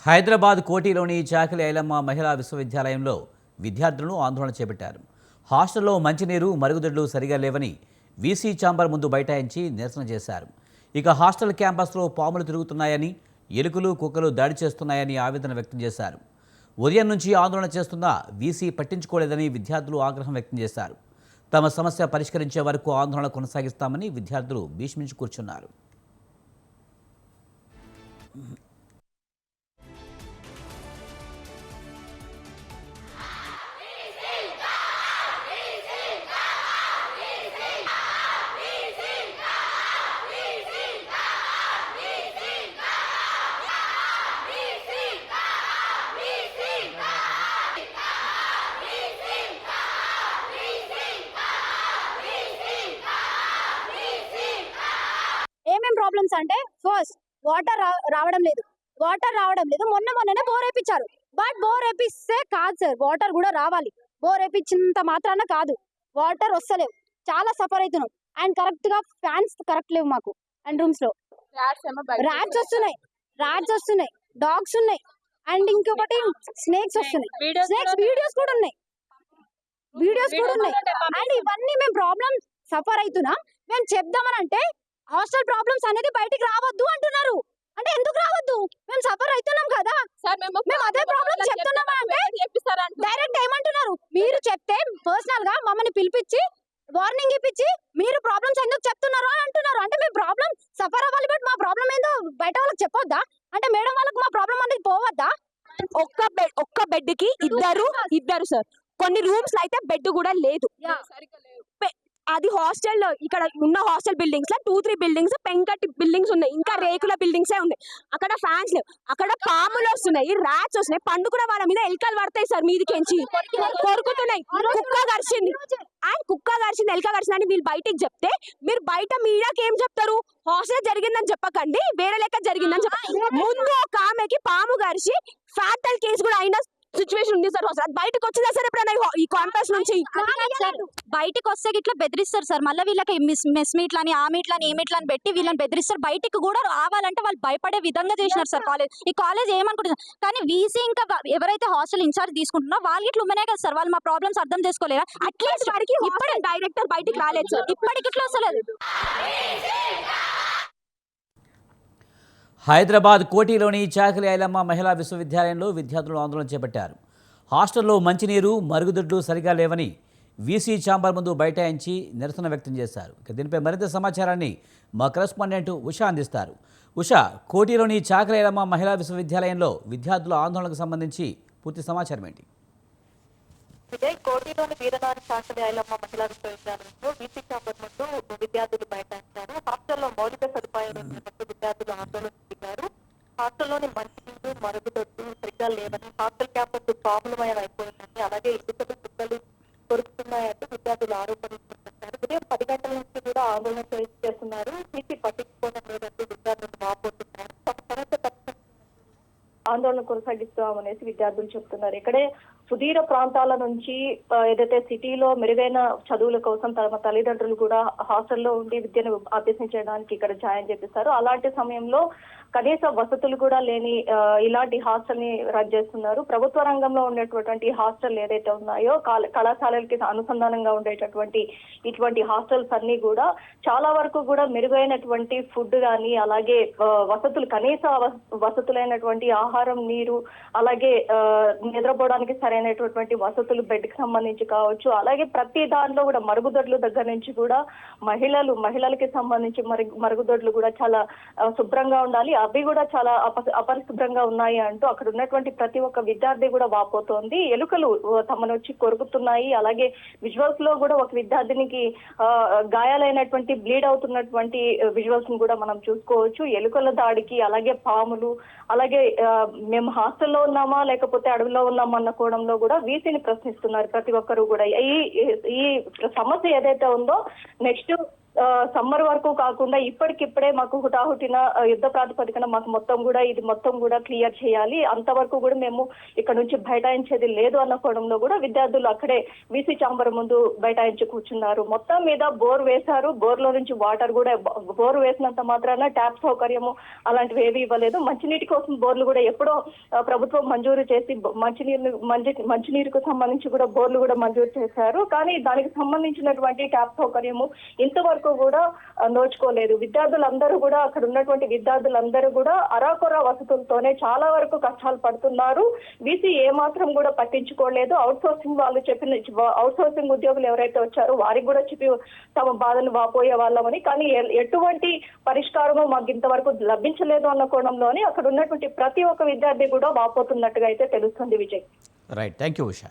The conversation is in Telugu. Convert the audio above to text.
హైదరాబాద్ కోటిలోని చాకిలి ఐలమ్మ మహిళా విశ్వవిద్యాలయంలో విద్యార్థులను ఆందోళన చేపట్టారు. హాస్టల్లో మంచినీరు, మరుగుదొడ్లు సరిగా లేవని వీసీ ఛాంబర్ ముందు బైఠాయించి నిరసన చేశారు. ఇక హాస్టల్ క్యాంపస్లో పాములు తిరుగుతున్నాయని, ఎలుకలు, కుక్కలు దాడి చేస్తున్నాయని ఆవేదన వ్యక్తం చేశారు. ఉదయం నుంచి ఆందోళన చేస్తున్న వీసీ పట్టించుకోలేదని విద్యార్థులు ఆగ్రహం వ్యక్తం చేశారు. తమ సమస్య పరిష్కరించే వరకు ఆందోళన కొనసాగిస్తామని విద్యార్థులు భీష్మించి కూర్చున్నారు. ఏమేం ప్రాబ్లమ్స్ అంటే ఫస్ట్ వాటర్ రావడం లేదు. మొన్ననే బోర్ వేయించారు. బట్ బోర్ వేపిస్తే కాదు సార్, వాటర్ కూడా రావాలి. బోర్ వేయించినంత మాత్రాన కాదు, వాటర్ వస్తలేవు. చాలా సఫర్ అవుతున్నాం. అండ్ కరెక్ట్ గా ఫ్యాన్స్ కరెక్ట్ లేవు మాకు. అండ్ రూమ్స్ లో ర్యాట్స్ వస్తున్నాయి, డాగ్స్ ఉన్నాయి, అండ్ ఇంకొకటి స్నేక్స్ వస్తున్నాయి. స్నేక్స్ వీడియోస్ కూడా ఉన్నాయి. అండ్ ఇవన్నీ మేము ప్రాబ్లమ్ సఫర్ అవుతున్నాం. మేము చెప్దామని అంటే హాస్టల్ ప్రాబ్లమ్స్ అనేది బయటికి రావద్దు అంటున్నారు. అంటే ఎందుకు రావద్దు? మేము సఫర్ అవుతున్నాం కదా సార్. మేము అదే ప్రాబ్లమ్ చెప్తున్నామా అంటే డైరెక్ట్ ఏమంటున్నారు, మీరు చెప్తే పర్సనల్ గా మమ్మల్ని పిలిపించి వార్నింగ్ ఇప్పించి మీరు ప్రాబ్లమ్స్ ఎందుకు చెప్తున్నారు అని అంటున్నారు. అంటే మేము ప్రాబ్లమ్ సఫర్ అవ్వాలి, బట్ మా ప్రాబ్లం ఏందో బయట వాళ్ళకి చెప్పొద్దా? అంటే మేడం వాళ్ళకి మా ప్రాబ్లం అనేది పోవద్దా? ఒక్క బెడ్ కి ఇద్దరు సార్. కొన్ని రూమ్స్ లో అయితే బెడ్ కూడా లేదు. అది హాస్టల్, ఇక్కడ ఉన్న హాస్టల్ బిల్డింగ్స్ లో 2-3 బిల్డింగ్స్ పెంకటి బిల్డింగ్స్ ఉన్నాయి. ఇంకా రేకుల బిల్డింగ్స్ ఉన్నాయి. అక్కడ ఫ్యాన్స్ లేవు. అక్కడ పాములు వస్తున్నాయి, ర్యాట్స్ వస్తున్నాయి. పండుకున్న వాళ్ళ మీద ఎలుకలు పడతాయి సార్. మీదికెంచి కొరుకుతున్నాయి. కుక్క కరిచింది, ఎలుక కరిచింది అని వీళ్ళు బయటికి చెప్తే మీరు బయట మీడియాకి ఏం చెప్తారు? హాస్టల్ జరిగిందని చెప్పకండి, వేరే లెక్క జరిగిందని చెప్పండి. ముందు ఒక ఆమెకి పాము కరిచి ఫ్యాటల్ కేసు కూడా అయిన సిచ్యువేషన్ ఉంది సార్. బయటకు వచ్చిందా సార్ ఎప్పుడైనా ఈ కాంపస్ నుంచి? బయటకు వస్తే ఇట్లా బెదిరిస్తారు సార్. మళ్ళీ వీళ్ళకి మెస్ మీట్లని, ఆ మీట్లని, ఈ మీట్లని పెట్టి వీళ్ళని బెదిరిస్తారు. బయటకు కూడా రావాలంటే వాళ్ళు భయపడే విధంగా చేసినారు సార్ కాలేజ్. ఈ కాలేజ్ ఏమనుకుంటున్నారు కానీ వీసీ ఇంకా ఎవరైతే హాస్టల్ ఇన్ఛార్జ్ తీసుకుంటున్నారో వాళ్ళు ఇట్లా ఉమ్మనే కదా సార్. వాళ్ళు మా ప్రాబ్లమ్స్ అర్థం చేసుకోలేరా? అట్లీస్ట్ వారికి ఇప్పుడే డైరెక్టర్ బయటకు రాలేదు సార్. ఇప్పటికి ఇట్లా వస్తలేదు. హైదరాబాద్ కోటిలోని చాకిలి ఐలమ్మ మహిళా విశ్వవిద్యాలయంలో విద్యార్థులు ఆందోళన చేపట్టారు. హాస్టల్లో మంచినీరు, మరుగుదొడ్లు సరిగా లేవని వీసీ ఛాంబర్ ముందు బైఠాయించి నిరసన వ్యక్తం చేశారు. దీనిపై మరింత సమాచారాన్ని మా కరెస్పాండెంట్ ఉషా అందిస్తారు. ఉషా, కోటిలోని చాకిలి ఐలమ్మ మహిళా విశ్వవిద్యాలయంలో విద్యార్థుల ఆందోళనకు సంబంధించి పూర్తి సమాచారం ఏంటి? కోటిలోని వీరనారి చాకిలి ఐలమ్మ మహిళా విశ్వవిద్యాలయంలో వీసీ ఛాంబర్ ముందు విద్యార్థులు బైఠాయించారు. హాస్టల్లో మౌలిక సదుపాయాలు విద్యార్థులు ఆందోళన చేశారు. హాస్టల్లోని మంచినీరు, మరుగుదొడ్లు సరిగ్గా లేవని, హాస్టల్ క్యాంపస్ ప్రాబ్లమయం అయిపోయిందని, అలాగే ఇసుకలు, కుక్కలు కొరుకుతున్నాయంటూ విద్యార్థులు ఆరోపణలు చేశారు. ఉదయం 10 గంటల నుంచి కూడా ఆందోళన చేస్తున్నారు. సీసీ పట్టించుకోవడం లేదంటూ విద్యార్థులు వాపోతున్నారు. ఆందోళన కొనసాగిస్తామనేసి విద్యార్థులు చెప్తున్నారు. ఇక్కడే సుదూర ప్రాంతాల నుంచి ఏదైతే సిటీలో మెరుగైన చదువుల కోసం తమ తల్లిదండ్రులు కూడా హాస్టల్లో ఉండి విద్యను అభ్యసించడానికి ఇక్కడ జాయిన్ చేపిస్తారు. అలాంటి సమయంలో కనీస వసతులు కూడా లేని ఇలాంటి హాస్టల్ ని రన్ చేస్తున్నారు. ప్రభుత్వ రంగంలో ఉండేటటువంటి హాస్టల్ ఏదైతే ఉన్నాయో కళాశాలలకి అనుసంధానంగా ఉండేటటువంటి ఇటువంటి హాస్టల్స్ అన్ని కూడా చాలా వరకు కూడా మెరుగైనటువంటి ఫుడ్ కానీ, అలాగే వసతులు, కనీస వసతులైనటువంటి ఆహారం, నీరు, అలాగే నిద్రపోవడానికి సరైనటువంటి వసతులు, బెడ్ కి సంబంధించి కావచ్చు, అలాగే ప్రతి దాంట్లో కూడా మరుగుదొడ్లు దగ్గర నుంచి కూడా మహిళలకి సంబంధించి మరుగుదొడ్లు కూడా చాలా శుభ్రంగా ఉండాలి, అవి కూడా చాలా అపరిశుభ్రంగా ఉన్నాయి అంటూ అక్కడ ఉన్నటువంటి ప్రతి ఒక్క విద్యార్థి కూడా వాపోతోంది. ఎలుకలు తమను వచ్చి కొరుకుతున్నాయి. అలాగే విజువల్స్ లో కూడా ఒక విద్యార్థినికి గాయాలైనటువంటి, బ్లీడ్ అవుతున్నటువంటి విజువల్స్ ని కూడా మనం చూసుకోవచ్చు. ఎలుకల దాడికి, అలాగే పాములు, అలాగే మేము హాస్టల్లో ఉన్నామా లేకపోతే అడవిలో ఉన్నామా అన్న కోణంలో కూడా వీసీని ప్రశ్నిస్తున్నారు ప్రతి ఒక్కరు కూడా. ఈ సమస్య ఏదైతే ఉందో నెక్స్ట్ సమ్మర్ వరకు కాకుండా ఇప్పటికిప్పుడే మాకు హుటాహుటిన యుద్ధ ప్రాతిపదికన మాకు మొత్తం కూడా క్లియర్ చేయాలి, అంతవరకు కూడా మేము ఇక్కడ నుంచి బైఠాయించేది లేదు అన్న కోణంలో కూడా విద్యార్థులు అక్కడే వీసీ ఛాంబర్ ముందు బైఠాయించి కూర్చున్నారు. మొత్తం మీద బోర్ వేశారు, బోర్లో నుంచి వాటర్ కూడా బోర్ వేసినంత మాత్రాన ట్యాప్ సౌకర్యము అలాంటివి ఏవి ఇవ్వలేదు. మంచినీటి కోసం బోర్లు కూడా ఎప్పుడో ప్రభుత్వం మంజూరు చేసి మంచినీరుకు సంబంధించి కూడా బోర్లు కూడా మంజూరు చేశారు. కానీ దానికి సంబంధించినటువంటి ట్యాప్ సౌకర్యము ఇంతవరకు కూడా నోచుకోలేదు. విద్యార్థులందరూ కూడా అక్కడ ఉన్నటువంటి విద్యార్థులందరూ కూడా అరాకొర వసతులతోనే చాలా వరకు కష్టాలు పడుతున్నారు. వీసీ ఏమాత్రం కూడా పట్టించుకోలేదు. అవుట్ సోర్సింగ్ ఉద్యోగులు ఎవరైతే వచ్చారో వారికి కూడా చెప్పి తమ బాధను వాపోయే వాళ్ళమని, కానీ ఎటువంటి పరిష్కారము మాకు ఇంతవరకు లభించలేదు అన్న కోణంలోని అక్కడ ఉన్నటువంటి ప్రతి ఒక్క విద్యార్థి కూడా వాపోతున్నట్టుగా అయితే తెలుస్తుంది. Vijay. Right, thank you Usha.